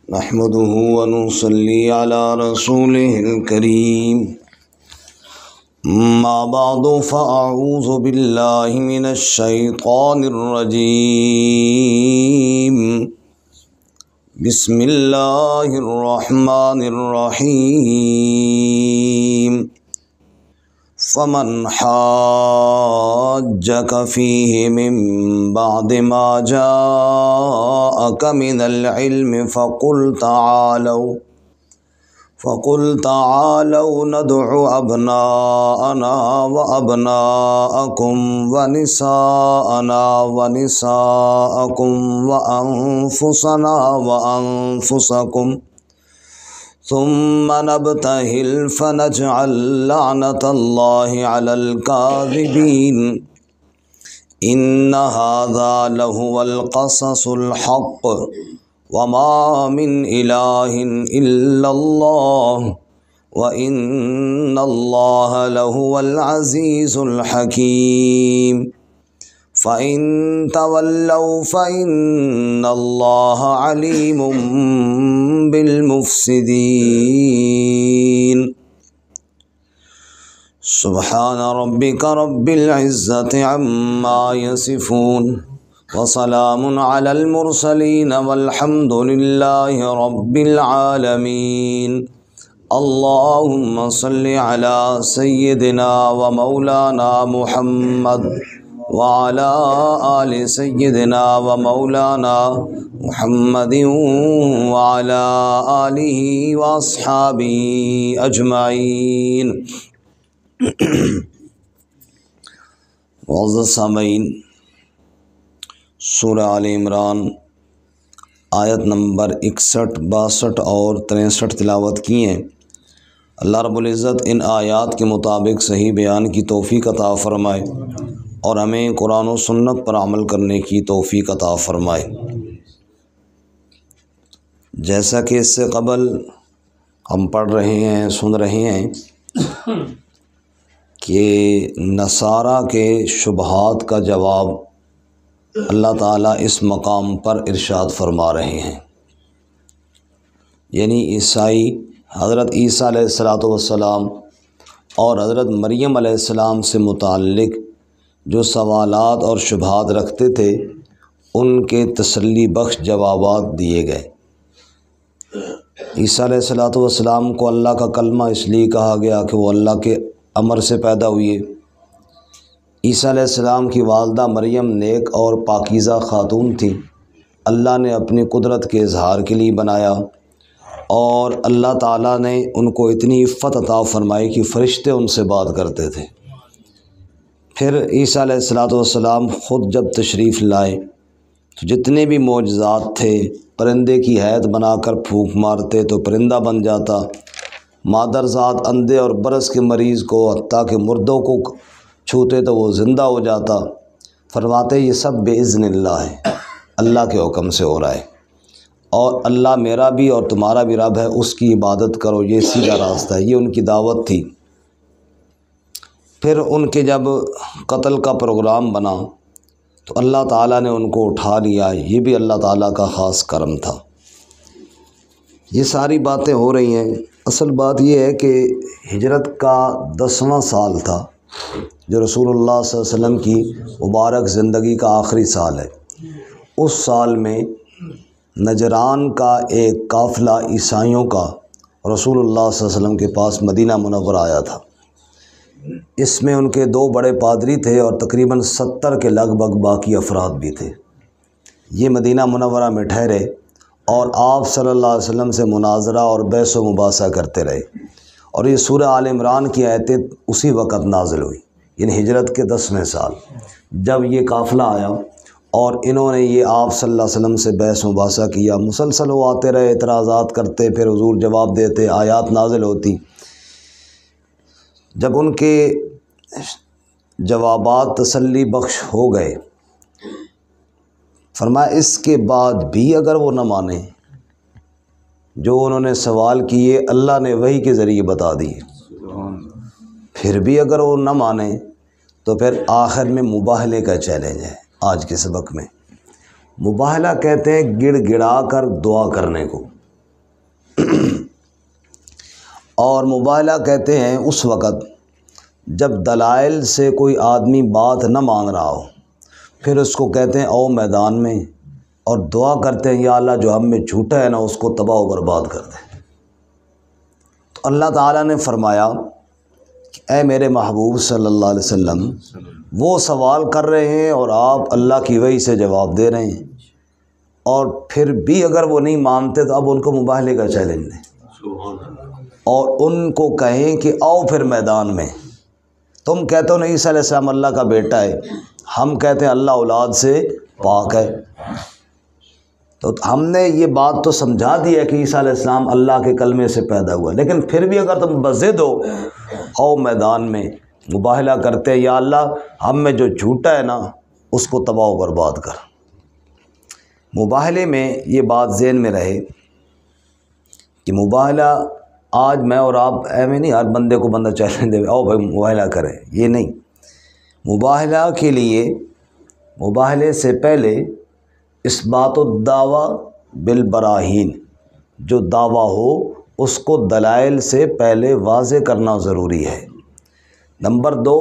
نحمده ونصلي على رسوله الكريم ما بعد فأعوذ بالله من الشيطان الرجيم بسم الله الرحمن الرحيم فمن حاجك فيه من بعد ما جاءك من العلم فقل تعالوا ندع أبناءنا وأبناءكم ونساءنا ونساءكم وأنفسنا وأنفسكم ثم نبتهل فنجعل لعنة الله على الكاذبين إن هذا لهو القصص الحق وما من إله إلا الله وإن الله لهو العزيز الحكيم فإن تولوا فإن الله عليم بالمفسدين سبحان ربك رب العزة عما يصفون وسلام على المرسلين والحمد لله رب العالمين اللهم صل على سيدنا ومولانا محمد وعلى آل سيدنا ومولانا محمد وعلى آله وأصحابه أجمعين معزز سامعین، سورہ آل عمران آیت نمبر 61، 62 اور 63 تلاوت کی ہیں۔ اللہ رب العزت ان آیات کے مطابق صحیح بیان کی توفیق عطا فرمائے اور ہمیں قرآن و سنت پر عمل کرنے کی توفیق عطا فرمائے۔ جیسا کہ اس سے قبل ہم پڑھ رہے ہیں، سن رہے ہیں کہ نصارہ کے شبہات کا جواب اللہ تعالیٰ اس مقام پر ارشاد فرما رہے ہیں۔ یعنی عیسائی حضرت عیسیٰ علیہ السلام اور حضرت مریم علیہ السلام سے متعلق جو سوالات اور شبہات رکھتے تھے، ان کے تسلی بخش جوابات دیے گئے۔ عیسیٰ علیہ السلام کو اللہ کا کلمہ اس لیے کہا گیا کہ وہ اللہ کے امر سے پیدا ہوئے۔ عیسیٰ علیہ السلام کی والدہ مریم نیک اور پاکیزہ خاتون تھی، اللہ نے اپنی قدرت کے اظہار کے لیے بنایا، اور اللہ تعالیٰ نے ان کو اتنی عفت عطا فرمائی کہ فرشتے ان سے بات کرتے تھے۔ پھر عیسیٰ علیہ السلام خود جب تشریف لائے تو جتنے بھی معجزات تھے، پرندے کی ہیئت بنا کر پھونک مارتے تو پرندہ بن جاتا، مادرزاد اندھے اور برس کے مریض کو حتیٰ کہ مردوں کو چھوتے تو وہ زندہ ہو جاتا۔ فرماتے یہ سب باذن اللہ ہے، اللہ کے حکم سے ہو رہا ہے، اور اللہ میرا بھی اور تمہارا بھی رب ہے، اس کی عبادت کرو، یہ سیدھا راستہ ہے۔ یہ ان کی دعوت تھی۔ پھر ان کے جب قتل کا پروگرام بنا تو اللہ تعالیٰ نے ان کو اٹھا لیا، یہ بھی اللہ تعالیٰ کا خاص کرم تھا۔ یہ ساری باتیں ہو رہی ہیں۔ اصل بات یہ ہے کہ ہجرت کا 10واں سال تھا، جو رسول اللہ صلی اللہ علیہ وسلم کی مبارک زندگی کا آخری سال ہے۔ اس سال میں نجران کا ایک قافلہ عیسائیوں کا رسول اللہ صلی اللہ علیہ وسلم کے پاس مدینہ منورہ آیا تھا۔ اس میں ان کے 2 بڑے پادری تھے اور تقریباً 70 کے لگ بھگ باقی افراد بھی تھے۔ یہ مدینہ منورہ میں ٹھہرے اور آپ صلی اللہ علیہ وسلم سے مناظرہ اور بحث و مباحثہ کرتے رہے، اور یہ سورہ آل عمران کی آیتیں اسی وقت نازل ہوئی، یعنی ہجرت کے 10ویں سال جب یہ قافلہ آیا اور انہوں نے یہ آپ صلی اللہ علیہ وسلم سے بحث و مباحثہ کیا۔ مسلسل وہ آتے رہے، اعتراضات کرتے، پھر حضور جواب دیتے، آیات نازل ہوتی۔ جب ان کے جوابات تسلی بخش ہو گئے، فرمایا اس کے بعد بھی اگر وہ نہ مانیں، جو انہوں نے سوال کیے اللہ نے وحی کے ذریعے بتا دیے، پھر بھی اگر وہ نہ مانیں تو پھر آخر میں مباہلے کا چیلنج ہے۔ آج کے سبق میں مباہلہ کہتے ہیں گڑ گڑا کر دعا کرنے کو، اور مباہلہ کہتے ہیں اس وقت جب دلائل سے کوئی آدمی بات نہ مان رہا ہو، پھر اس کو کہتے ہیں او میدان میں، اور دعا کرتے ہیں یا اللہ جو ہم میں جھوٹا ہے نا اس کو تباہ و برباد کر دے۔ تو اللہ تعالیٰ نے فرمایا کہ اے میرے محبوب صلی اللہ علیہ وسلم، وہ سوال کر رہے ہیں اور آپ اللہ کی وحی سے جواب دے رہے ہیں، اور پھر بھی اگر وہ نہیں مانتے تو اب ان کو مباہلے کا چیلنج دیں اور ان کو کہیں کہ آؤ پھر میدان میں۔ تم کہتے ہو نہیں عیسیٰ علیہ السلام اللہ کا بیٹا ہے، ہم کہتے ہیں اللہ اولاد سے پاک ہے۔ تو ہم نے یہ بات تو سمجھا دی ہے کہ عیسیٰ علیہ السلام اللہ کے کلمے سے پیدا ہوا، لیکن پھر بھی اگر تم بضد ہو، آؤ میدان میں، مباہلہ کرتے ہیں یا اللہ ہم میں جو جھوٹا ہے نا اس کو تباہ و برباد کر۔ مباہلے میں یہ بات ذہن میں رہے کہ مباہلہ آج میں اور آپ ایویں نہیں ہر بندے کو بندہ چیلنج دے آؤ بھائی مباہلہ کریں، یہ نہیں۔ مباہلہ کے لیے مباہلے سے پہلے اثبات الدعویٰ بالبراہین، جو دعویٰ ہو اس کو دلائل سے پہلے واضح کرنا ضروری ہے۔ نمبر 2،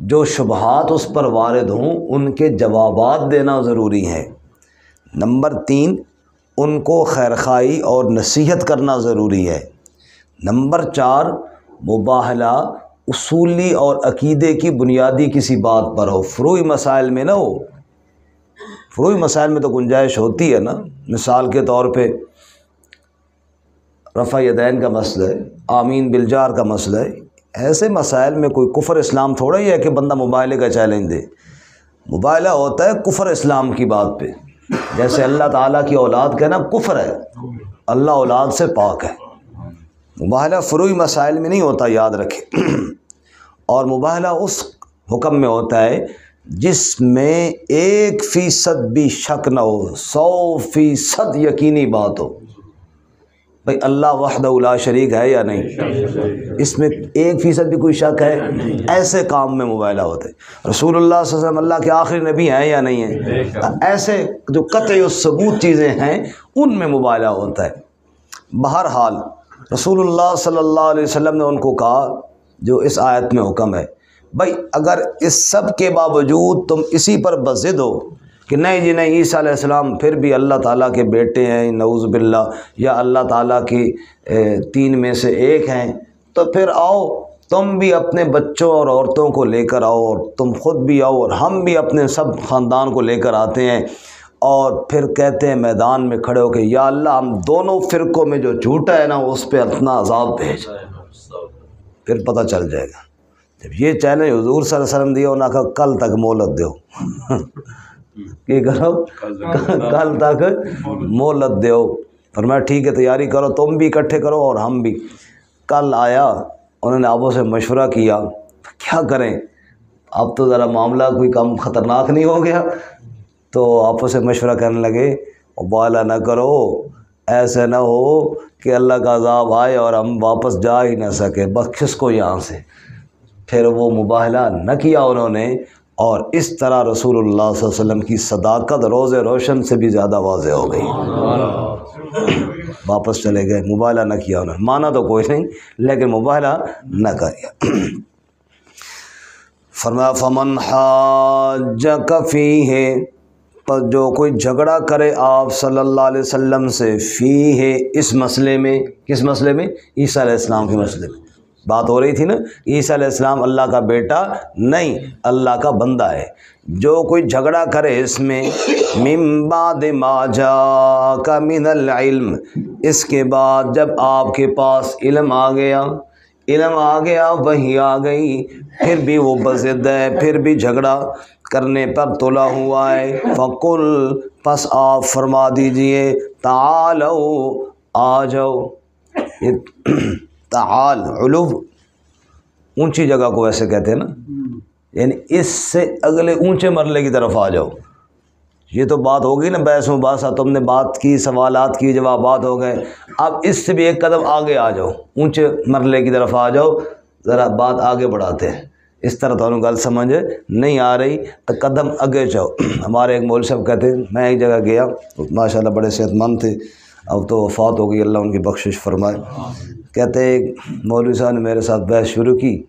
جو شبہات اس پر وارد ہوں ان کے جوابات دینا ضروری ہے۔ نمبر 3، ان کو خیرخواہی اور نصیحت کرنا ضروری ہے۔ نمبر 4، مباہلہ اصولی اور عقیدے کی بنیادی کسی بات پر ہو، فروعی مسائل میں نہ ہو۔ فروعی مسائل میں تو گنجائش ہوتی ہے نا، مثال کے طور پہ رفع یدین کا مسئلہ ہے، آمین بالجار کا مسئلہ ہے، ایسے مسائل میں کوئی کفر اسلام تھوڑا ہی ہے کہ بندہ مباہلے کا چیلنج دے۔ مباہلہ ہوتا ہے کفر اسلام کی بات پہ، جیسے اللہ تعالیٰ کی اولاد کہنا کفر ہے، اللہ اولاد سے پاک ہے۔ مباہلہ فروعی مسائل میں نہیں ہوتا، یاد رکھیں۔ اور مباہلہ اس حکم میں ہوتا ہے جس میں 1% بھی شک نہ ہو، 100% یقینی بات ہو۔ بھئی اللہ وحدہ لا شریک ہے یا نہیں، اس میں 1% بھی کوئی شک ہے، ایسے کام میں مباہلہ ہوتا ہے۔ رسول اللہ صلی اللہ علیہ وسلم اللہ کے آخری نبی ہیں یا نہیں ہیں، ایسے جو قطعی الثبوت چیزیں ہیں ان میں مباہلہ ہوتا ہے۔ بہرحال رسول اللہ صلی اللہ علیہ وسلم نے ان کو کہا جو اس آیت میں حکم ہے، بھائی اگر اس سب کے باوجود تم اسی پر بضد ہو کہ نہیں جی نہیں عیسیٰ علیہ السلام پھر بھی اللہ تعالیٰ کے بیٹے ہیں نعوذ باللہ، یا اللہ تعالیٰ کی 3 میں سے ایک ہیں، تو پھر آؤ تم بھی اپنے بچوں اور عورتوں کو لے کر آؤ، اور تم خود بھی آؤ اور ہم بھی اپنے سب خاندان کو لے کر آتے ہیں، اور پھر کہتے ہیں میدان میں کھڑے ہو کے یا اللہ ہم دونوں فرقوں میں جو جھوٹا ہے نا اس پہ اپنا عذاب بھیج، پھر پتہ چل جائے گا۔ جب یہ چیلنج حضور صلی اللہ علیہ وسلم دیا انہوں نے کہا کل تک مہلت دو، یہ کرو کل تک مہلت دو۔ فرمایا ٹھیک ہے تیاری کرو، تم بھی اکٹھے کرو اور ہم بھی۔ کل آیا، انہوں نے آپس میں مشورہ کیا کیا کریں، اب تو ذرا معاملہ کوئی کم خطرناک نہیں ہو گیا، تو آپس میں مشورہ کرنے لگے مباہلہ نہ کرو، ایسے نہ ہو کہ اللہ کا عذاب آئے اور ہم واپس جا ہی نہ سکے، بس کھسکو یہاں سے۔ پھر وہ مباہلہ نہ کیا انہوں نے، اور اس طرح رسول اللہ صلی اللہ علیہ وسلم کی صداقت روز روشن سے بھی زیادہ واضح ہو گئی۔ واپس چلے گئے، مباہلہ نہ کیا انہوں نے، مانا تو کوئی نہیں لیکن مباہلہ نہ کیا۔ فرمایا فمن حاجک فیہ، پر جو کوئی جھگڑا کرے آپ صلی اللہ علیہ وسلم سے، فیہ اس مسئلے میں، کس مسئلے میں؟ عیسیٰ علیہ السلام کے مسئلے میں بات ہو رہی تھی نا، عیسیٰ علیہ السلام اللہ کا بیٹا نہیں، اللہ کا بندہ ہے۔ جو کوئی جھگڑا کرے اس میں، من بعد ما جاءک من العلم، اس کے بعد جب آپ کے پاس علم آ گیا، وحی آ گئی، پھر بھی وہ بضد ہے، پھر بھی جھگڑا کرنے پر تلا ہوا ہے، فقل، پس آپ فرما دیجئے، تعالوا، آ جاؤ۔ تعال علو اونچی جگہ کو ویسے کہتے ہیں نا، یعنی اس سے اگلے اونچے مرحلے کی طرف آ جاؤ۔ یہ تو بات ہو گئی نا بحث مباحثہ، تم نے بات کی، سوالات کی، جوابات ہو گئے، اب اس سے بھی ایک قدم آگے آ جاؤ، اونچے مرحلے کی طرف آ جاؤ، ذرا بات آگے بڑھاتے ہیں۔ اس طرح تو گل سمجھ نہیں آ رہی تو قدم آگے جاؤ۔ ہمارے ایک مولوی صاحب کہتے ہیں، میں ایک جگہ گیا، ماشاءاللہ بڑے صحت مند تھے، اب تو وفات ہو گئی، اللہ ان کی بخشش فرمائے۔ کہتے مولوی صاحب نے میرے ساتھ بحث شروع کی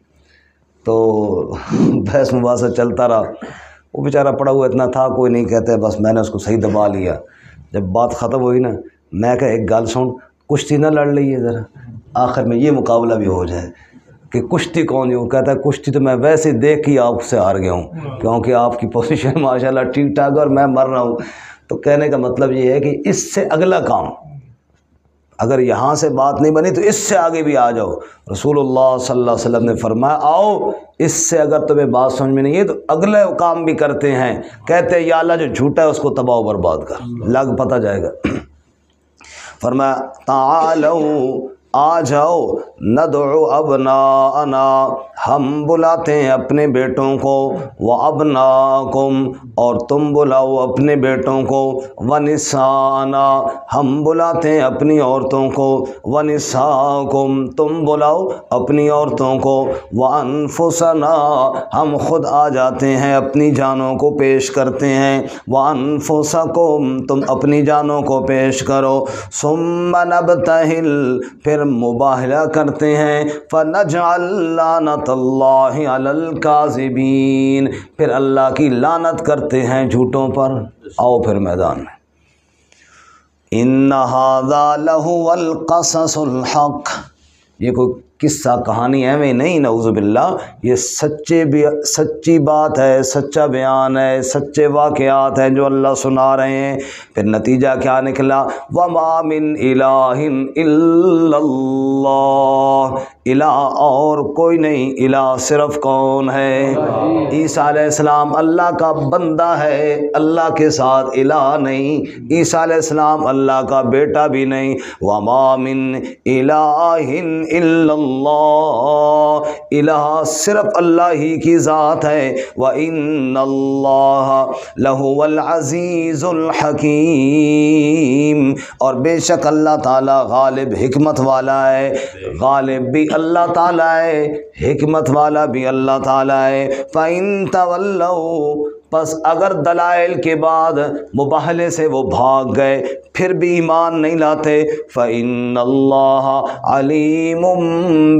تو بحث مباحثہ چلتا رہا، وہ بیچارہ پڑا ہوا اتنا تھا کوئی نہیں، کہتے بس میں نے اس کو صحیح دبا لیا۔ جب بات ختم ہوئی نا، میں کہا ایک گل سن، کشتی نہ لڑ لیے ذرا، آخر میں یہ مقابلہ بھی ہو جائے کہ کشتی کون ہے۔ وہ کہتا ہے کشتی تو میں ویسے دیکھ کے آپ سے ہار گیا ہوں، کیونکہ آپ کی پوزیشن ماشاءاللہ ٹھیک ٹھاک ہے اور میں مر رہا ہوں۔ تو کہنے کا مطلب یہ ہے کہ اس سے اگلا کام، اگر یہاں سے بات نہیں بنی تو اس سے آگے بھی آ جاؤ۔ رسول اللہ صلی اللہ علیہ وسلم نے فرمایا آؤ اس سے اگر تمہیں بات سمجھ میں نہیں ہے تو اگلے کام بھی کرتے ہیں، کہتے ہیں یا اللہ جو جھوٹا ہے اس کو تباہ و برباد کر، لگ پتہ جائے گا۔ فرمایا تعالوا آ جاؤ، ندعو ابناءنا، ہم بلاتے ہیں اپنے بیٹوں کو، وابناکم، اور تم بلاؤ اپنے بیٹوں کو، ونساءنا، ہم بلاتے ہیں اپنی عورتوں کو، ونساءکم، تم بلاؤ اپنی عورتوں کو، وانفسنا، ہم خود آ جاتے ہیں اپنی جانوں کو پیش کرتے ہیں، وانفسکم، تم اپنی جانوں کو پیش کرو، ثم نبتہل، پھر مباہلہ کرتے ہیں، فنجعل لعنت اللہ علی الکاذبین، پھر اللہ کی لعنت کرتے ہیں جھوٹوں پر۔ آؤ پھر میدان میں۔ ان ھذا لہو القصص الحق، یہ کوئی قصہ کہانی ایویں نہیں، نعوذ باللہ، یہ سچی بات ہے، سچا بیان ہے، سچے واقعات ہیں جو اللہ سنا رہے ہیں۔ پھر نتیجہ کیا نکلا؟ وما من الہ الا اللہ، الہ اور کوئی نہیں، الہ صرف کون ہے؟ عیسیٰ علیہ السلام اللہ کا بندہ ہے، اللہ کے ساتھ الہ نہیں، عیسیٰ علیہ السلام اللہ کا بیٹا بھی نہیں۔ وما من الہ الا اللہ، الہ صرف اللہ ہی کی ذات ہے۔ وَإِنَّ اللَّهَ لَهُوَ الْعَزِيزُ الْحَكِيمُ، اور بے شک اللہ تعالیٰ غالب حکمت والا ہے، غالب بھی اللہ تعالیٰ ہے، حکمت والا بھی اللہ تعالیٰ ہے۔ فَإِن تَوَلَّوْا، پس اگر دلائل کے بعد مباہلے سے وہ بھاگ گئے، پھر بھی ایمان نہیں لاتے، فَإِنَّ اللَّهَ عَلِيمٌ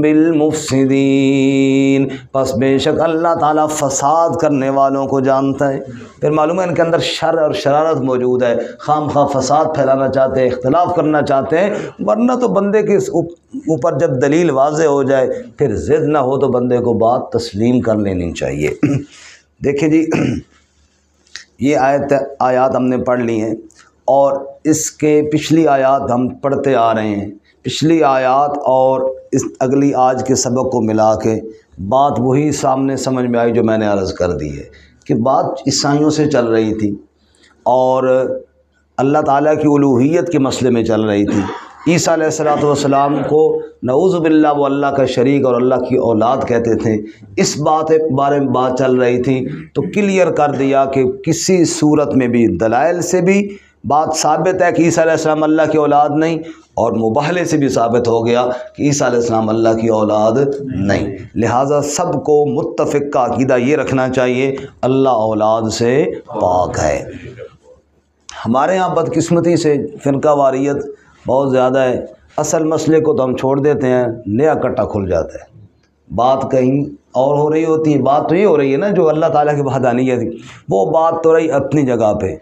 بِالْمُفْسِدِينَ، پس بے شک اللہ تعالیٰ فساد کرنے والوں کو جانتا ہے۔ پھر معلوم ہے ان کے اندر شر اور شرارت موجود ہے، خام خواہ فساد پھیلانا چاہتے ہیں، اختلاف کرنا چاہتے ہیں، ورنہ تو بندے کے اوپر جب دلیل واضح ہو جائے پھر ضد نہ ہو تو بندے کو بات تسلیم کر لینی چاہیے۔ دیکھیں جی، یہ آیات ہم نے پڑھ لی ہیں، اور اس کے پچھلی آیات ہم پڑھتے آ رہے ہیں۔ پچھلی آیات اور اس اگلی آج کے سبق کو ملا کے بات وہی سامنے سمجھ میں آئی جو میں نے عرض کر دی ہے کہ بات عیسائیوں سے چل رہی تھی اور اللہ تعالیٰ کی الوہیت کے مسئلے میں چل رہی تھی۔ عیسیٰ علیہ السلام کو نعوذ باللہ وہ اللہ کا شریک اور اللہ کی اولاد کہتے تھے۔ اس بارے میں بات چل رہی تھی تو کلیئر کر دیا کہ کسی صورت میں بھی دلائل سے بھی بات ثابت ہے کہ عیسیٰ علیہ السلام اللہ کی اولاد نہیں، اور مباہلے سے بھی ثابت ہو گیا کہ عیسیٰ علیہ السلام اللہ کی اولاد نہیں۔ لہٰذا سب کو متفق کا عقیدہ یہ رکھنا چاہیے اللہ اولاد سے پاک ہے۔ ہمارے ہاں بدقسمتی سے فرقہ واریت بہت زیادہ ہے، اصل مسئلے کو تو ہم چھوڑ دیتے ہیں، نیا کٹا کھل جاتا ہے، بات کہیں اور ہو رہی ہوتی ہے۔ بات تو یہ ہو رہی ہے نا جو اللہ تعالیٰ کی وحدانیت تھی، وہ بات تو رہی اپنی جگہ پہ۔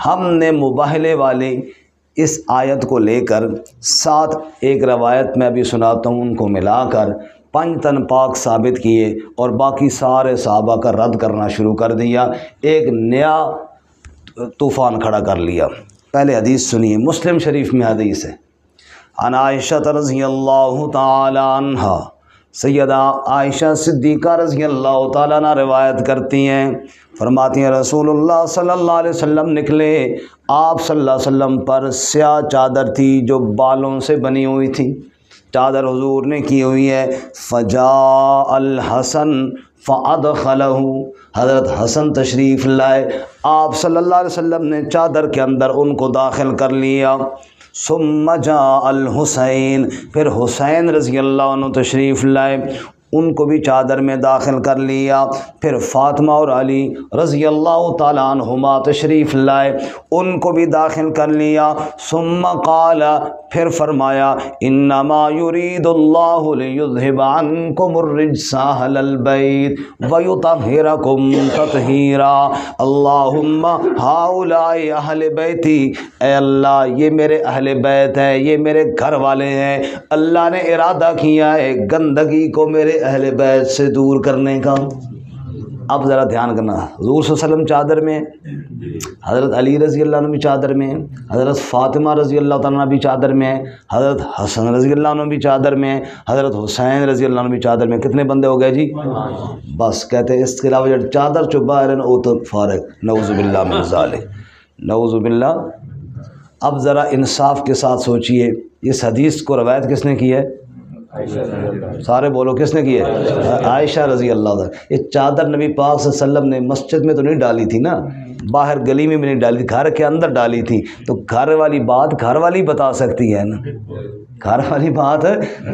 ہم نے مباہلے والی اس آیت کو لے کر ساتھ ایک روایت میں بھی سناتا ہوں، ان کو ملا کر 5 تن پاک ثابت کیے اور باقی سارے صحابہ کا رد کرنا شروع کر دیا، ایک نیا طوفان کھڑا کر لیا۔ پہلے حدیث سنیے، مسلم شریف میں حدیث ہے، عن عائشہ رضی اللہ تعالی عنہا، سیدہ عائشہ صدیقہ رضی اللہ تعالیٰ عنہ روایت کرتی ہیں، فرماتی ہیں رسول اللہ صلی اللہ علیہ وسلم نکلے، آپ صلی اللہ علیہ وسلم پر سیاہ چادر تھی جو بالوں سے بنی ہوئی تھی، چادر حضور نے کی ہوئی ہے۔ فجاء الحسن فادخلہ، حضرت حسن تشریف لائے، آپ صلی اللہ علیہ وسلم نے چادر کے اندر ان کو داخل کر لیا۔ ثم جاء الحسین، پھر حسین رضی اللہ عنہ تشریف لائے، ان کو بھی چادر میں داخل کر لیا۔ پھر فاطمہ اور علی رضی اللہ تعالیٰ عنہما تشریف لائے، ان کو بھی داخل کر لیا۔ ثم قال، پھر فرمایا انما یرید اللہ لیذھب عنکم الرجس اہل البیت ویطہرکم تطہیرا۔ اللہم ہؤلاء اہل بیتی، اے اللہ یہ میرے اہل بیت ہیں، یہ میرے گھر والے ہیں، اللہ نے ارادہ کیا ہے گندگی کو میرے اہل بیت سے دور کرنے کا۔ اب ذرا دھیان کرنا، حضور صلی اللہ علیہ وسلم چادر میں، حضرت علی رضی اللہ عنہ بھی چادر میں، حضرت فاطمہ رضی اللہ تعالیٰ عنہ بھی چادر میں، حضرت حسن رضی اللہ عنہ بھی چادر میں، حضرت حسین رضی اللہ عنہ بھی چادر میں۔ کتنے بندے ہو گئے جی؟ بس کہتے ہیں اس کے علاوہ جو چادر چو باہر او تو فارغ، نعوذ باللہ من ذالک، نعوذ باللہ۔ اب ذرا انصاف کے ساتھ سوچئے، اس حدیث کو روایت کس نے کی ہے؟ سارے بولو کس نے کی ہے؟ عائشہ رضی اللہ عنہ۔ یہ چادر نبی پاک صلی اللہ علیہ وسلم نے مسجد میں تو نہیں ڈالی تھی نا، باہر گلی میں بھی نہیں ڈالی تھی، گھر کے اندر ڈالی تھی۔ تو گھر والی بات گھر والی بتا سکتی ہے نا، گھر والی بات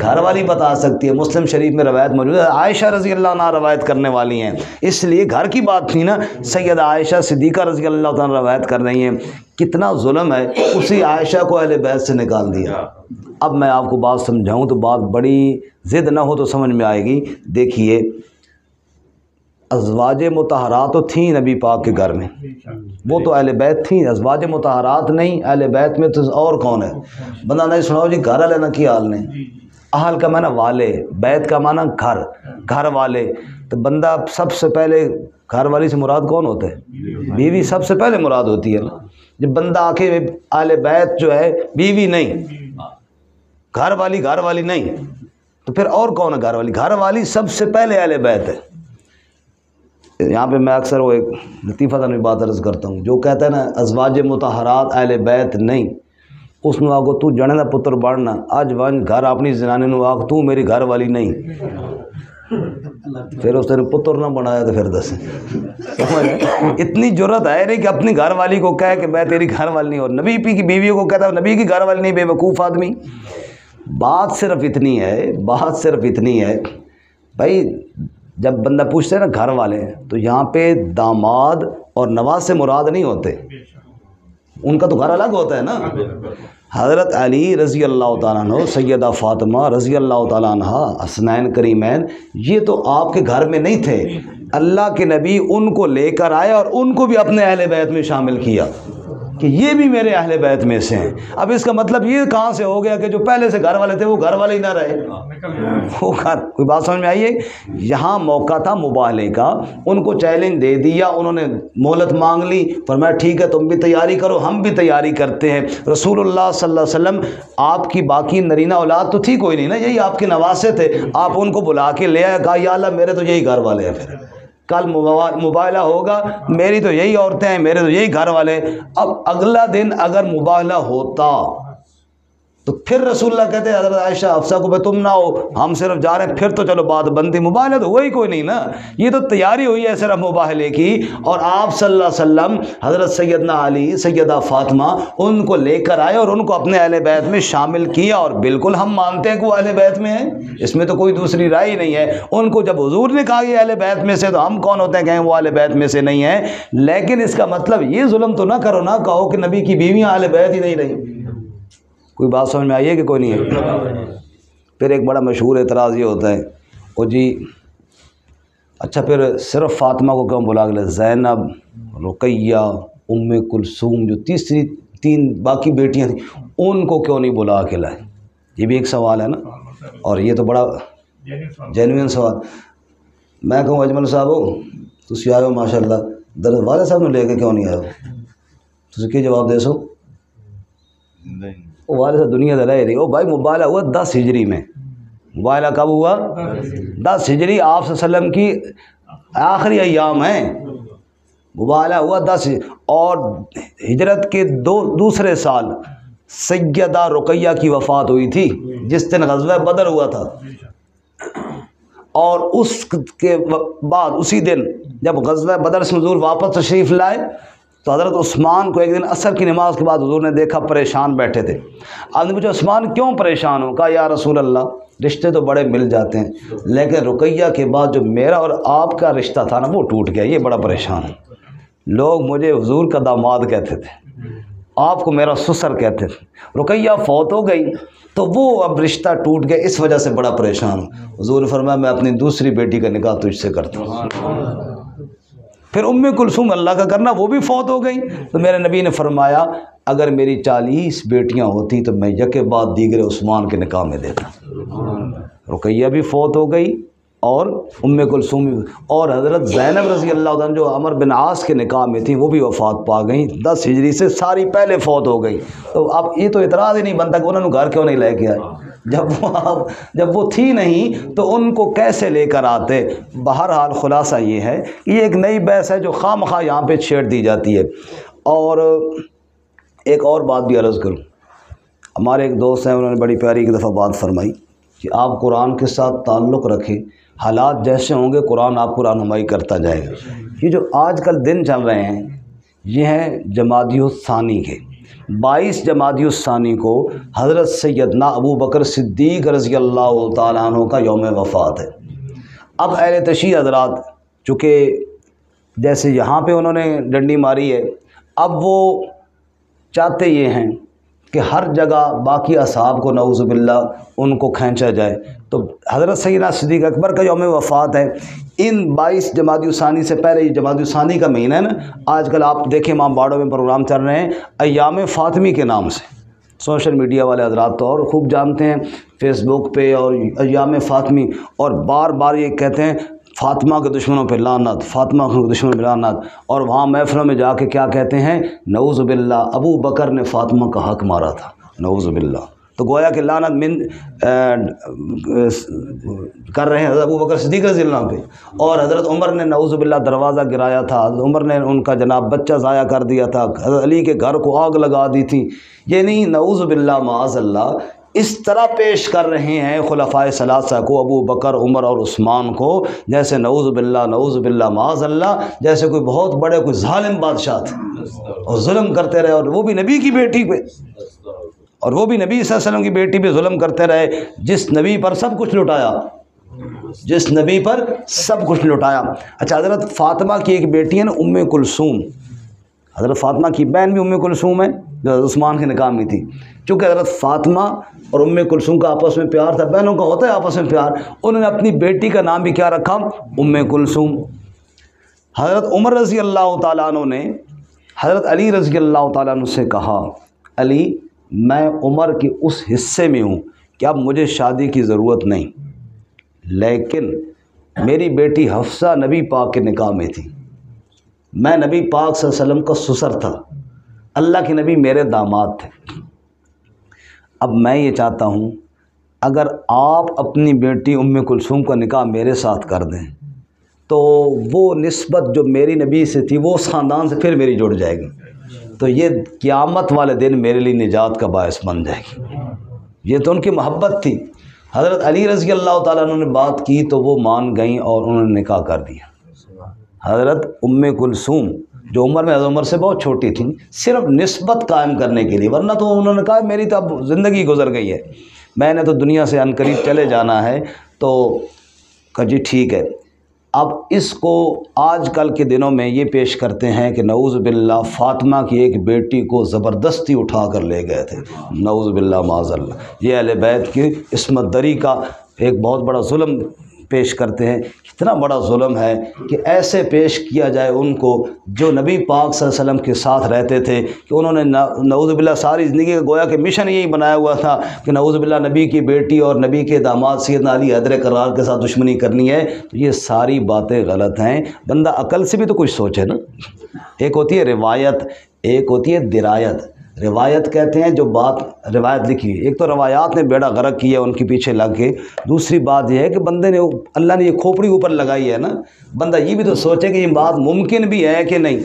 گھر والی بتا سکتی ہے۔ مسلم شریف میں روایت موجود ہے، عائشہ رضی اللہ عنہ روایت کرنے والی ہیں، اس لیے گھر کی بات تھی نا۔ سیدہ عائشہ صدیقہ رضی اللہ تعالیٰ روایت کر رہی ہیں۔ کتنا ظلم ہے، اسی عائشہ کو اہل بیت سے نکال دیا۔ اب میں آپ کو بات سمجھاؤں تو بات بڑی ضد نہ ہو تو سمجھ میں آئے گی۔ دیکھیے ازواج مطہرات تو تھیں نبی پاک کے گھر میں، وہ تو اہل بیت تھیں، ازواج مطہرات نہیں، اہل بیت میں تو اور کون ہے؟ بندہ نہیں سناؤ جی گھر والے نہ کی حال نہیں، اہل کا معنی والے، بیت کا معنی گھر، گھر والے۔ تو بندہ سب سے پہلے گھر والی سے مراد کون ہوتا ہے؟ بیوی سب سے پہلے مراد ہوتی ہے نا۔ جب بندہ آ کے اہل بیت جو ہے بیوی نہیں، گھر والی نہیں، تو پھر اور کون ہے گھر والی؟ گھر والی سب سے پہلے اہل بیت ہے۔ یہاں پہ میں اکثر وہ ایک لطیفہ تنی بات عرض کرتا ہوں، جو کہتا ہے نا ازواج مطہرات اہل بیت نہیں، اس نو آگو تو جنے دا پتر بڑھنا، آج ون گھر اپنی زنانے نو آگ تو میری گھر والی نہیں، پھر اس نے پتر نہ بنایا تو پھر دس اتنی جرت ہے نہیں کہ اپنی گھر والی کو کہے کہ میں تیری گھر والی نہیں، اور نبی پی کی بیویوں کو کہتا ہے نبی کی گھر والی نہیں، بے وقوف آدمی۔ بات صرف اتنی ہے بھائی، جب بندہ پوچھتے ہیں نا گھر والے، تو یہاں پہ داماد اور نواز سے مراد نہیں ہوتے، ان کا تو گھر الگ ہوتا ہے نا۔ حضرت علی رضی اللہ تعالیٰ عنہ، سیدہ فاطمہ رضی اللہ تعالیٰ عنہ، حسنین کریمین، یہ تو آپ کے گھر میں نہیں تھے، اللہ کے نبی ان کو لے کر آئے اور ان کو بھی اپنے اہل بیت میں شامل کیا کہ یہ بھی میرے اہل بیت میں سے ہیں۔ اب اس کا مطلب یہ کہاں سے ہو گیا کہ جو پہلے سے گھر والے تھے وہ گھر والے ہی نہ رہے؟ وہ کوئی بات سمجھ میں آئی ہے؟ یہاں موقع تھا مباہلے کا، ان کو چیلنج دے دیا، انہوں نے مہلت مانگ لی، فرمایا ٹھیک ہے تم بھی تیاری کرو، ہم بھی تیاری کرتے ہیں۔ رسول اللہ صلی اللہ علیہ وسلم، آپ کی باقی نرینہ اولاد تو تھی کوئی نہیں نا، یہی آپ کے نواسے تھے، آپ ان کو بلا کے لے آئے، کہا یا اللہ میرے تو یہی گھر والے ہیں، پھر کل مباہلہ ہوگا، میری تو یہی عورتیں ہیں، میرے تو یہی گھر والے۔ اب اگلا دن اگر مباہلہ ہوتا تو پھر رسول اللہ کہتے ہیں حضرت عائشہ حفصہ کو تم نہ ہو، ہم صرف جا رہے ہیں، پھر تو چلو بات بنتی، مباہلہ تو وہی کوئی نہیں نا، یہ تو تیاری ہوئی ہے صرف مباہلے کی۔ اور آپ صلی اللہ علیہ وسلم حضرت سیدنا علی، سیدہ فاطمہ، ان کو لے کر آئے اور ان کو اپنے اہل بیت میں شامل کیا، اور بالکل ہم مانتے ہیں کہ وہ اہل بیت میں ہیں، اس میں تو کوئی دوسری رائے ہی نہیں ہے۔ ان کو جب حضور نے کہا یہ اہل بیت میں سے، تو ہم کون ہوتے ہیں کہیں وہ اہل بیت میں سے نہیں ہیں؟ لیکن اس کا مطلب یہ ظلم تو نہ کرو، نہ کہو کہ نبی کی بیویاں اہل بیت ہی نہیں رہی۔ کوئی بات سمجھ میں آئی ہے کہ کوئی نہیں ہے؟ پھر ایک بڑا مشہور اعتراض یہ ہوتا ہے، او جی اچھا پھر صرف فاطمہ کو کیوں بلا کے؟ زینب، رقیہ، ام کلثوم، جو تیسری تین باقی بیٹیاں تھیں، ان کو کیوں نہیں بلا کے لائے؟ یہ بھی ایک سوال ہے نا، اور یہ تو بڑا جینوئن سوال۔ میں کہوں اجمل صاحب ہو تسی آئے ہو ماشاء اللہ، در والد صاحب نے لے کے کیوں نہیں آئے ہو؟ تسی کی جواب دے سو؟ وہ والد صاحب دنیا دے رہے نہیں۔ او بھائی مباہلہ ہوا 10 ہجری میں، مباہلہ کب ہوا؟ 10 ہجری، آپ صلی اللہ علیہ وسلم کی آخری ایام ہیں، مباہلہ ہوا 10، اور ہجرت کے دوسرے سال سیدہ رقیہ کی وفات ہوئی تھی، جس دن غزوہ بدر ہوا تھا، اور اس کے بعد اسی دن جب غزوہ بدر سے حضور واپس تشریف لائے، تو حضرت عثمان کو ایک دن عصر کی نماز کے بعد حضور نے دیکھا پریشان بیٹھے تھے۔ آپ نے پوچھا عثمان کیوں پریشان ہو؟ کہا یا رسول اللہ رشتے تو بڑے مل جاتے ہیں، لیکن رقیہ کے بعد جو میرا اور آپ کا رشتہ تھا نا وہ ٹوٹ گیا، یہ بڑا پریشان ہوں۔ لوگ مجھے حضور کا داماد کہتے تھے، آپ کو میرا سسر کہتے تھے، رقیہ فوت ہو گئی تو وہ اب رشتہ ٹوٹ گیا، اس وجہ سے بڑا پریشان ہوں۔ حضور نے فرمایا میں اپنی دوسری بیٹی کا نکاح تجھ سے کرتا ہوں۔ پھر کلثوم اللہ کا کرنا، وہ بھی فوت ہو گئی، تو میرے نبی نے فرمایا اگر میری 40 بیٹیاں ہوتی تو میں یکے بعد دیگر عثمان کے نکاح میں دیتا۔ رقیہ بھی فوت ہو گئی اور کلثوم بھی، اور حضرت زینب رضی اللہ عنہ جو عمر بن عاص کے نکاح میں تھیں وہ بھی وفات پا گئیں، 10 ہجری سے ساری پہلے فوت ہو گئی۔ تو اب یہ تو اعتراض ہی نہیں بنتا کہ انہوں نے گھر کیوں نہیں لے کے آئے، جب وہ تھی نہیں تو ان کو کیسے لے کر آتے۔ بہرحال خلاصہ یہ ہے کہ یہ ایک نئی بحث ہے جو خواہ مخواہ یہاں پہ چھیڑ دی جاتی ہے۔ اور ایک اور بات بھی عرض کروں، ہمارے ایک دوست ہیں، انہوں نے بڑی پیاری ایک دفعہ بات فرمائی کہ آپ قرآن کے ساتھ تعلق رکھیں، حالات جیسے ہوں گے قرآن آپ کو رہنمائی کرتا جائے گا۔ یہ جو آج کل دن چل رہے ہیں یہ ہیں جمادی الثانی کے، 22 جمادی الثانی کو حضرت سیدنا ابو بکر صدیق رضی اللہ تعالیٰ عنہ کا یوم وفات ہے۔ اب اہل تشیع حضرات چونکہ جیسے یہاں پہ انہوں نے ڈنڈی ماری ہے، اب وہ چاہتے یہ ہیں کہ ہر جگہ باقی اصحاب کو نعوذ باللہ ان کو کھینچا جائے، تو حضرت سیدنا صدیق اکبر کا یوم وفات ہے۔ ان 22 جمادی الثانی سے پہلے، یہ جمادی الثانی کا مہینہ ہے نا، آج کل آپ دیکھیں امام باڑوں میں پروگرام چل رہے ہیں ایام فاطمی کے نام سے، سوشل میڈیا والے حضرات تو اور خوب جانتے ہیں، فیس بک پہ اور ایام فاطمی، اور بار بار یہ کہتے ہیں فاطمہ کے دشمنوں پہ لعنت، فاطمہ کے دشمنوں پہ لعنت، اور وہاں محفلوں میں جا کے کیا کہتے ہیں، نعوذ باللہ ابو بکر نے فاطمہ کا حق مارا تھا، نعوذ باللہ۔ تو گویا کہ لعنت کر رہے ہیں حضرت ابو بکر صدیق رضی اللہ عنہ پہ، اور حضرت عمر نے نعوذ باللہ دروازہ گرایا تھا، حضرت عمر نے ان کا جناب بچہ ضائع کر دیا تھا، حضرت علی کے گھر کو آگ لگا دی تھی، یعنی نعوذ باللہ معاذ اللہ اس طرح پیش کر رہے ہیں خلفائے ثلاثہ کو، ابو بکر، عمر اور عثمان کو، جیسے نعوذ باللہ معاذ اللہ جیسے کوئی بہت بڑے کوئی ظالم بادشاہ تھے اور ظلم کرتے رہے، اور وہ بھی نبی کی بیٹی پہ، اور وہ بھی نبی صلی اللہ علیہ وسلم کی بیٹی پہ ظلم کرتے رہے، جس نبی پر سب کچھ لٹایا، جس نبی پر سب کچھ لٹایا۔ اچھا، حضرت فاطمہ کی ایک بیٹی ہے نا کلثوم، حضرت فاطمہ کی بہن بھی کلثوم ہے جو حضرت عثمان کے نکاح میں تھی، چونکہ حضرت فاطمہ اور کلثوم کا آپس میں پیار تھا، بہنوں کا ہوتا ہے آپس میں پیار، انہوں نے اپنی بیٹی کا نام بھی کیا رکھا، کلثوم۔ حضرت عمر رضی اللہ تعالیٰ عنہ نے حضرت علی رضی اللہ تعالیٰ عنہ سے کہا، علی میں عمر کے اس حصے میں ہوں کہ اب مجھے شادی کی ضرورت نہیں، لیکن میری بیٹی حفصہ نبی پاک کے نکاح میں تھی، میں نبی پاک صلی اللہ علیہ وسلم کا سسر تھا، اللہ کے نبی میرے داماد تھے، اب میں یہ چاہتا ہوں اگر آپ اپنی بیٹی کلثوم کا نکاح میرے ساتھ کر دیں تو وہ نسبت جو میری نبی سے تھی وہ اس خاندان سے پھر میری جڑ جائے گی، تو یہ قیامت والے دن میرے لیے نجات کا باعث بن جائے گی۔ یہ تو ان کی محبت تھی۔ حضرت علی رضی اللہ تعالیٰ عنہ نے بات کی تو وہ مان گئیں اور انہوں نے نکاح کر دیا۔ حضرت کلثوم جو عمر میں حضرت عمر سے بہت چھوٹی تھیں، صرف نسبت قائم کرنے کے لیے، ورنہ تو انہوں نے کہا میری تو اب زندگی گزر گئی ہے، میں نے تو دنیا سے عنقریب چلے جانا ہے، تو کہا جی ٹھیک ہے۔ اب اس کو آج کل کے دنوں میں یہ پیش کرتے ہیں کہ نعوذ باللہ فاطمہ کی ایک بیٹی کو زبردستی اٹھا کر لے گئے تھے، نعوذ باللہ معاذ اللہ۔ یہ اہل بیت کی عصمت دری کا ایک بہت بڑا ظلم پیش کرتے ہیں۔ کتنا بڑا ظلم ہے کہ ایسے پیش کیا جائے ان کو جو نبی پاک صلی اللہ علیہ وسلم کے ساتھ رہتے تھے، کہ انہوں نے نعوذ باللہ ساری زندگی کا گویا کہ مشن یہی بنایا ہوا تھا کہ نعوذ باللہ نبی کی بیٹی اور نبی کے داماد سیدنا علی حیدر کرار کے ساتھ دشمنی کرنی ہے۔ تو یہ ساری باتیں غلط ہیں، بندہ عقل سے بھی تو کچھ سوچے نا۔ ایک ہوتی ہے روایت، ایک ہوتی ہے درایت۔ روایت کہتے ہیں جو بات روایت لکھی، ایک تو روایات نے بیڑا غرق کیا ان کے پیچھے لگ کے، دوسری بات یہ ہے کہ بندے نے اللہ نے یہ کھوپڑی اوپر لگائی ہے نا، بندہ یہ بھی تو سوچے کہ یہ بات ممکن بھی ہے کہ نہیں۔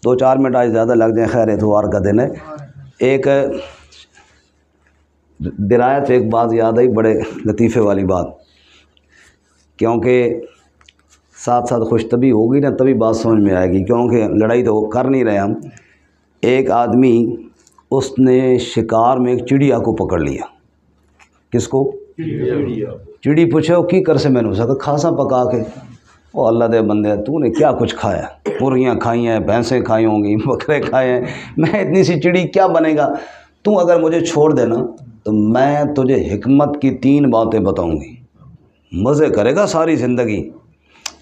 2-4 منٹ آج زیادہ لگ جائیں، خیر اتوار کا دن ہے۔ ایک درایت ایک بات یاد آئی، بڑے لطیفے والی بات، کیونکہ ساتھ ساتھ خوش طبی ہوگی نا تبھی بات سمجھ میں آئے گی، کیونکہ لڑائی تو کر نہیں رہے ہم۔ ایک آدمی اس نے شکار میں ایک چڑیا کو پکڑ لیا، کس کو؟ چڑی پوچھے وہ کی کر سے میں نے اسے کہا کھاسا پکا کے. او اللہ دے بندے تو نے کیا کچھ کھایا؟ مرغیاں کھائی ہیں، بھینسیں کھائی ہوں گی، بکرے کھائے ہیں، میں اتنی سی چڑی کیا بنے گا؟ تو اگر مجھے چھوڑ دینا تو میں تجھے حکمت کی 3 باتیں بتاؤں گی، مزے کرے گا ساری زندگی.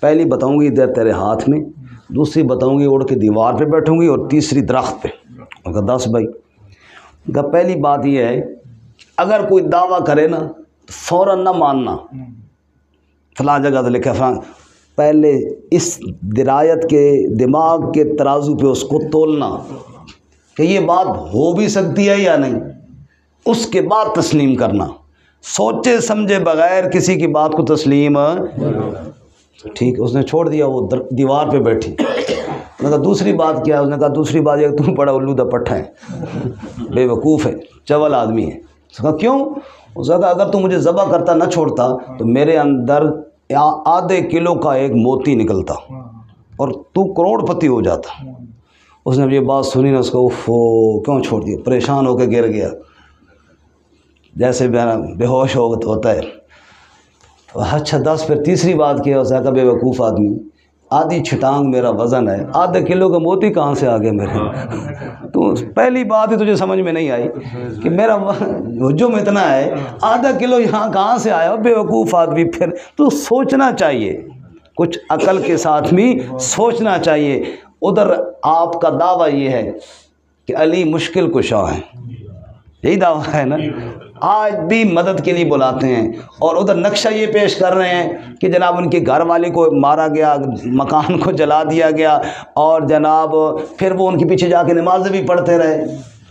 پہلی بتاؤں گی ادھر تیرے ہاتھ میں، دوسری بتاؤں گی اڑ کے دیوار پہ بیٹھوں گی، اور تیسری درخت پہ. اور کہا 10 بھائی. کہا پہلی بات یہ ہے اگر کوئی دعویٰ کرے نا تو فوراً نہ ماننا، فلاں جگہ تو لکھا فلاں، پہلے اس درایت کے دماغ کے ترازو پہ اس کو تولنا کہ یہ بات ہو بھی سکتی ہے یا نہیں، اس کے بعد تسلیم کرنا. سوچے سمجھے بغیر کسی کی بات کو تسلیم. ٹھیک ہے، اس نے چھوڑ دیا، وہ دیوار پہ بیٹھی. اس نے کہا دوسری بات کیا؟ اس نے کہا دوسری بات یہ تم بڑا الو دا پٹھا ہے، بے وقوف ہے، چول آدمی ہے. اس نے کہا کیوں؟ اس نے کہا اگر تو مجھے ذبح کرتا نہ چھوڑتا تو میرے اندر آدھے کلو کا ایک موتی نکلتا اور تو کروڑ پتی ہو جاتا. اس نے یہ بات سنی نا، اس کو کیوں چھوڑ دیا، پریشان ہو کے گر گیا جیسے بے ہوش ہوتا ہے. اچھا 10. پھر تیسری بات کیا؟ اس نے کہا بے وقوف آدمی، آدھی چھٹانگ میرا وزن ہے، آدھے کلو کا موتی کہاں سے آ گیا میرے؟ تو پہلی بات ہی تجھے سمجھ میں نہیں آئی کہ میرا ہجوم اتنا ہے، آدھا کلو یہاں کہاں سے آیا؟ بے وقوف آدمی. پھر تو سوچنا چاہیے، کچھ عقل کے ساتھ بھی سوچنا چاہیے. ادھر آپ کا دعویٰ یہ ہے کہ علی مشکل کشا ہے، یہی دعویٰ ہے نا، آج بھی مدد کے لیے بلاتے ہیں، اور ادھر نقشہ یہ پیش کر رہے ہیں کہ جناب ان کے گھر والے کو مارا گیا، مکان کو جلا دیا گیا، اور جناب پھر وہ ان کے پیچھے جا کے نمازیں بھی پڑھتے رہے.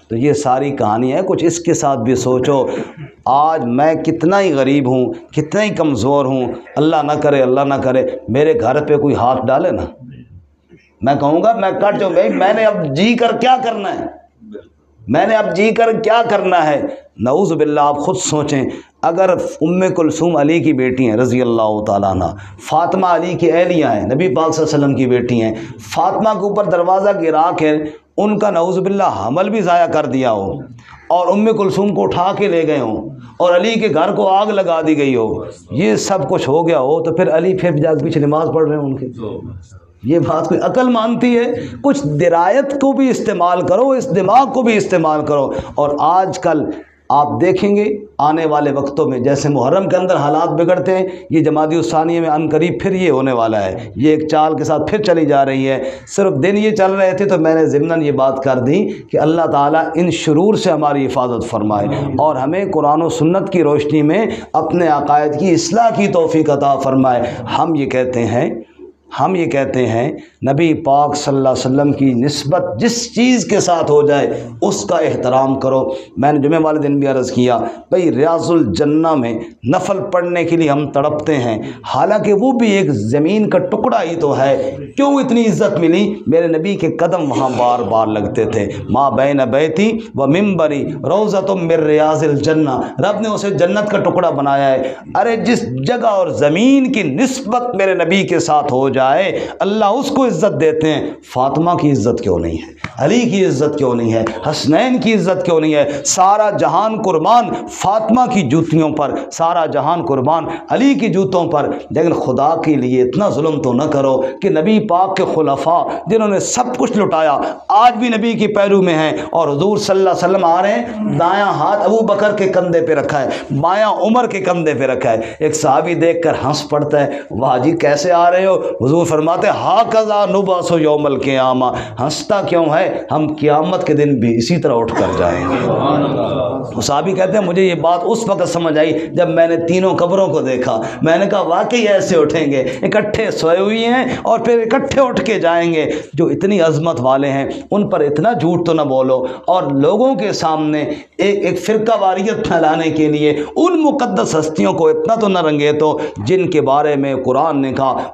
تو یہ ساری کہانی ہے، کچھ اس کے ساتھ بھی سوچو. آج میں کتنا ہی غریب ہوں، کتنا ہی کمزور ہوں، اللہ نہ کرے میرے گھر پہ کوئی ہاتھ ڈالے نا، میں کہوں گا میں کٹ جاؤں. بھائی میں نے اب جی کر کیا کرنا ہے، میں نے اب جی کر کیا کرنا ہے؟ نعوذ باللہ. آپ خود سوچیں، اگر ام کلثوم علی کی بیٹی ہیں رضی اللہ تعالیٰ عنہ، فاطمہ علی کی اہلیہ ہیں، نبی پاک صلی اللہ علیہ وسلم کی بیٹی ہیں، فاطمہ کے اوپر دروازہ گرا کے ان کا نعوذ باللہ حمل بھی ضائع کر دیا ہو، اور ام کلثوم کو اٹھا کے لے گئے ہوں، اور علی کے گھر کو آگ لگا دی گئی ہو، یہ سب کچھ ہو گیا ہو، تو پھر علی پھر جا کے پیچھے نماز پڑھ رہے ہیں ان کے؟ یہ بات کوئی عقل مانتی ہے؟ کچھ درایت کو بھی استعمال کرو، اس دماغ کو بھی استعمال کرو. اور آج کل آپ دیکھیں گے آنے والے وقتوں میں جیسے محرم کے اندر حالات بگڑتے ہیں، یہ جمادی الثانیہ میں عن قریب پھر یہ ہونے والا ہے، یہ ایک چال کے ساتھ پھر چلی جا رہی ہے. صرف دن یہ چل رہے تھے تو میں نے ضمناً یہ بات کر دی کہ اللہ تعالیٰ ان شرور سے ہماری حفاظت فرمائے، اور ہمیں قرآن و سنت کی روشنی میں اپنے عقائد کی اصلاح کی توفیق عطا فرمائے. ہم یہ کہتے ہیں نبی پاک صلی اللہ علیہ وسلم کی نسبت جس چیز کے ساتھ ہو جائے اس کا احترام کرو. میں نے جمعہ والے دن بھی عرض کیا، بھئی ریاض الجنہ میں نفل پڑھنے کے لیے ہم تڑپتے ہیں، حالانکہ وہ بھی ایک زمین کا ٹکڑا ہی تو ہے. کیوں اتنی عزت ملی؟ میرے نبی کے قدم وہاں بار بار لگتے تھے. ما بین بیتی و منبری روضۃ من ریاض الجنہ، رب نے اسے جنت کا ٹکڑا بنایا ہے. ارے جس جگہ اور زمین کی نسبت میرے نبی کے ساتھ ہو جائے اللہ اس کو عزت دیتے ہیں. فاطمہ کی عزت کیوں نہیں ہے؟ علی کی عزت کیوں نہیں ہے؟ حسنین کی عزت کیوں نہیں ہے؟ سارا جہان قربان فاطمہ کی جوتیوں پر، سارا جہان قربان علی کی جوتوں پر. لیکن خدا کے لیے اتنا ظلم تو نہ کرو کہ نبی پاک کے خلفاء جنہوں نے سب کچھ لٹایا آج بھی نبی کی پیرو میں ہیں، اور حضور صلی اللہ علیہ وسلم آ رہے ہیں، دایاں ہاتھ ابو بکر کے کندھے پہ رکھا ہے، بایاں عمر کے کندھے پہ رکھا ہے. ایک صحابی دیکھ کر ہنس پڑتا ہے، واہ جی کیسے آ رہے ہو؟ حضور فرماتے ہاکذا نبعث یوم القیامہ، ہنستا کیوں ہے؟ ہم قیامت کے دن بھی اسی طرح اٹھ کر جائیں گے. صحابی کہتے ہیں مجھے یہ بات اس وقت سمجھ آئی جب میں نے تینوں قبروں کو دیکھا. میں نے کہا واقعی ایسے اٹھیں گے، اکٹھے سوئے ہوئی ہیں اور پھر اکٹھے اٹھ کے جائیں گے. جو اتنی عظمت والے ہیں ان پر اتنا جھوٹ تو نہ بولو، اور لوگوں کے سامنے ایک فرقہ واریت پھیلانے کے لیے ان مقدس ہستیوں کو اتنا تو نہ رنگے تو جن کے بارے میں قرآن نے کہا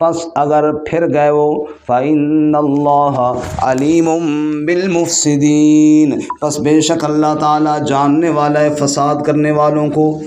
پس اگر پھر گئے وہ فَإِنَّ اللَّهَ عَلِيمٌ بِالْمُفْسِدِينَ، پس بے شک اللہ تعالیٰ جاننے والا ہے فساد کرنے والوں کو۔